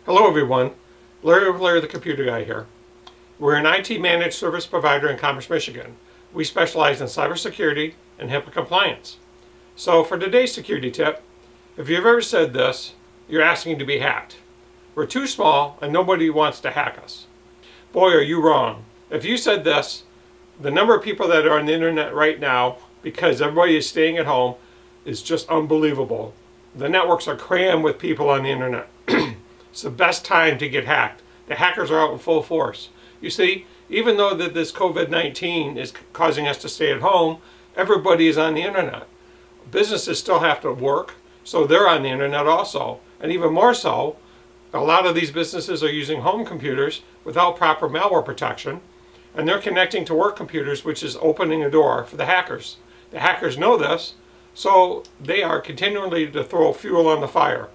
Hello everyone, Larry of Larry the Computer Guy here. We're an IT managed service provider in Commerce, Michigan. We specialize in cybersecurity and HIPAA compliance. So for today's security tip, if you've ever said this, you're asking to be hacked. We're too small and nobody wants to hack us. Boy, are you wrong. If you said this, the number of people that are on the internet right now, because everybody is staying at home, is just unbelievable. The networks are crammed with people on the internet. It's the best time to get hacked. The hackers are out in full force. You see, even though that this COVID-19 is causing us to stay at home, everybody is on the internet. Businesses still have to work, so they're on the internet also. And even more so, a lot of these businesses are using home computers without proper malware protection, and they're connecting to work computers, which is opening a door for the hackers. The hackers know this, so they are continually to throw fuel on the fire.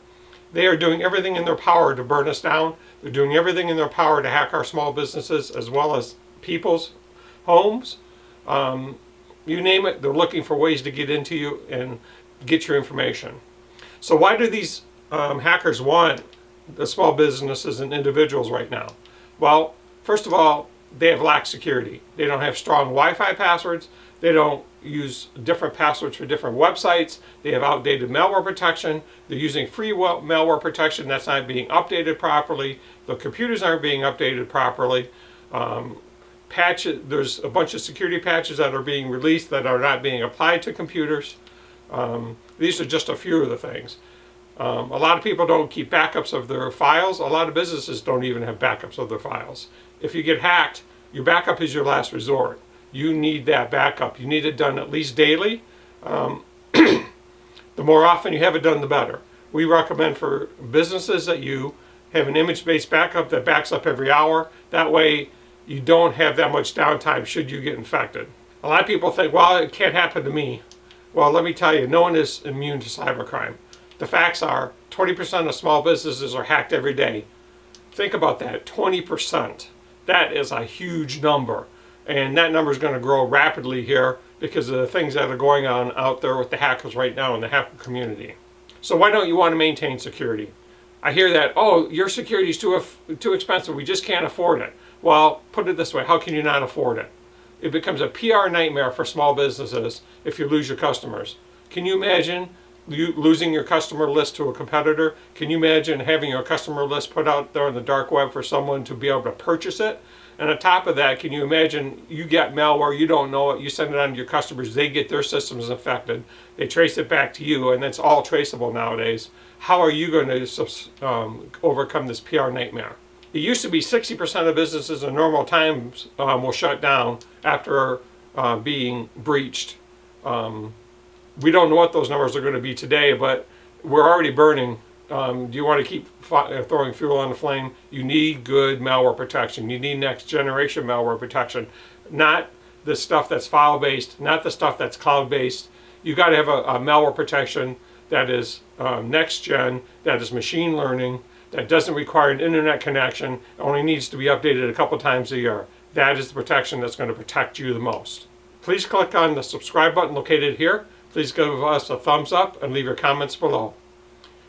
They are doing everything in their power to burn us down. They're doing everything in their power to hack our small businesses as well as people's homes. You name it, they're looking for ways to get into you and get your information. So why do these hackers want the small businesses and individuals right now? Well, first of all, they have lax security. They don't have strong Wi-Fi passwords. They don't use different passwords for different websites. They have outdated malware protection. They're using free malware protection that's not being updated properly. The computers aren't being updated properly. There's a bunch of security patches that are being released that are not being applied to computers. These are just a few of the things. A lot of people don't keep backups of their files. A lot of businesses don't even have backups of their files. If you get hacked, your backup is your last resort. You need that backup. You need it done at least daily. The more often you have it done, the better. We recommend for businesses that you have an image-based backup that backs up every hour. That way you don't have that much downtime should you get infected. A lot of people think, well, it can't happen to me. Well, let me tell you, no one is immune to cybercrime. The facts are 20% of small businesses are hacked every day. Think about that, 20%. That is a huge number. And that number is going to grow rapidly here because of the things that are going on out there with the hackers right now in the hacker community. So why don't you want to maintain security? I hear that, oh, your security is too expensive, we just can't afford it. Well, put it this way, how can you not afford it? It becomes a PR nightmare for small businesses if you lose your customers. Can you imagine you losing your customer list to a competitor? Can you imagine having your customer list put out there on the dark web for someone to be able to purchase it? And on top of that, can you imagine you get malware, you don't know it, you send it on to your customers, they get their systems infected, they trace it back to you, and it's all traceable nowadays. How are you going to overcome this PR nightmare? It used to be 60% of businesses in normal times will shut down after being breached. We don't know what those numbers are going to be today, but we're already burning. Do you want to keep throwing fuel on the flame? You need good malware protection. You need next generation malware protection. Not the stuff that's file-based, not the stuff that's cloud-based. You got to have a malware protection that is next gen, that is machine learning, that doesn't require an internet connection, only needs to be updated a couple times a year. That is the protection that's going to protect you the most. Please click on the subscribe button located here. Please give us a thumbs up and leave your comments below.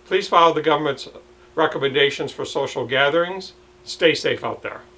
Please follow the government's recommendations for social gatherings. Stay safe out there.